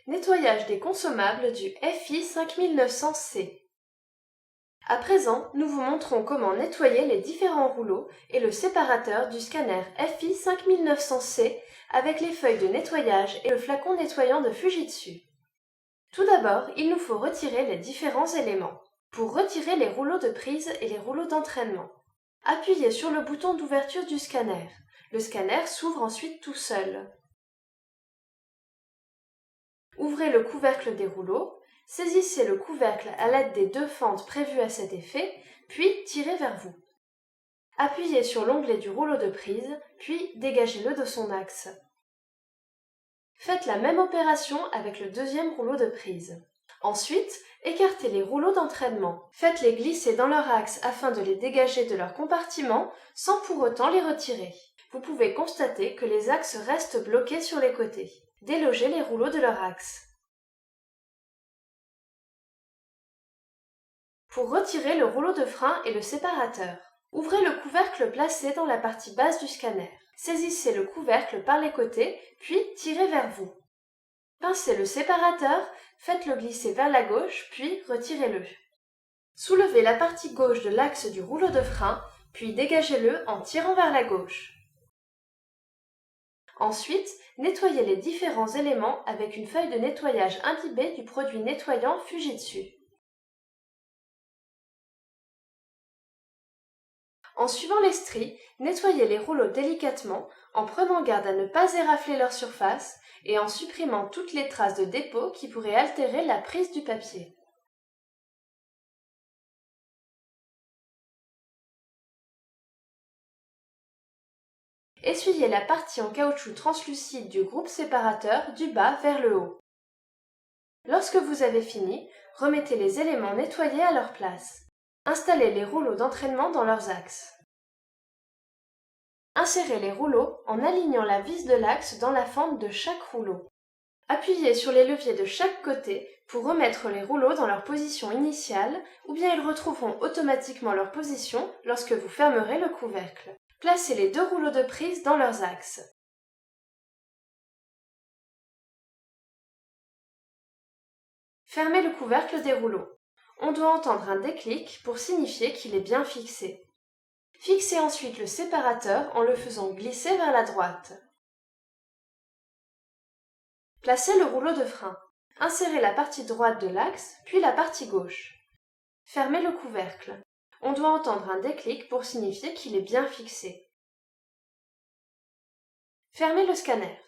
Nettoyage des consommables du FI 5900C. À présent, nous vous montrons comment nettoyer les différents rouleaux et le séparateur du scanner FI 5900C avec les feuilles de nettoyage et le flacon nettoyant de Fujitsu. Tout d'abord, il nous faut retirer les différents éléments. Pour retirer les rouleaux de prise et les rouleaux d'entraînement, appuyez sur le bouton d'ouverture du scanner. Le scanner s'ouvre ensuite tout seul. Ouvrez le couvercle des rouleaux, saisissez le couvercle à l'aide des deux fentes prévues à cet effet, puis tirez vers vous. Appuyez sur l'onglet du rouleau de prise, puis dégagez-le de son axe. Faites la même opération avec le deuxième rouleau de prise. Ensuite, écartez les rouleaux d'entraînement. Faites-les glisser dans leur axe afin de les dégager de leur compartiment sans pour autant les retirer. Vous pouvez constater que les axes restent bloqués sur les côtés. Délogez les rouleaux de leur axe. Pour retirer le rouleau de frein et le séparateur, ouvrez le couvercle placé dans la partie basse du scanner. Saisissez le couvercle par les côtés, puis tirez vers vous. Pincez le séparateur, faites-le glisser vers la gauche, puis retirez-le. Soulevez la partie gauche de l'axe du rouleau de frein, puis dégagez-le en tirant vers la gauche. Ensuite, nettoyez les différents éléments avec une feuille de nettoyage imbibée du produit nettoyant Fujitsu. En suivant les stries, nettoyez les rouleaux délicatement en prenant garde à ne pas érafler leur surface et en supprimant toutes les traces de dépôt qui pourraient altérer la prise du papier. Essuyez la partie en caoutchouc translucide du groupe séparateur du bas vers le haut. Lorsque vous avez fini, remettez les éléments nettoyés à leur place. Installez les rouleaux d'entraînement dans leurs axes. Insérez les rouleaux en alignant la vis de l'axe dans la fente de chaque rouleau. Appuyez sur les leviers de chaque côté pour remettre les rouleaux dans leur position initiale ou bien ils retrouveront automatiquement leur position lorsque vous fermerez le couvercle. Placez les deux rouleaux de prise dans leurs axes. Fermez le couvercle des rouleaux. On doit entendre un déclic pour signifier qu'il est bien fixé. Fixez ensuite le séparateur en le faisant glisser vers la droite. Placez le rouleau de frein. Insérez la partie droite de l'axe, puis la partie gauche. Fermez le couvercle. On doit entendre un déclic pour signifier qu'il est bien fixé. Fermez le scanner.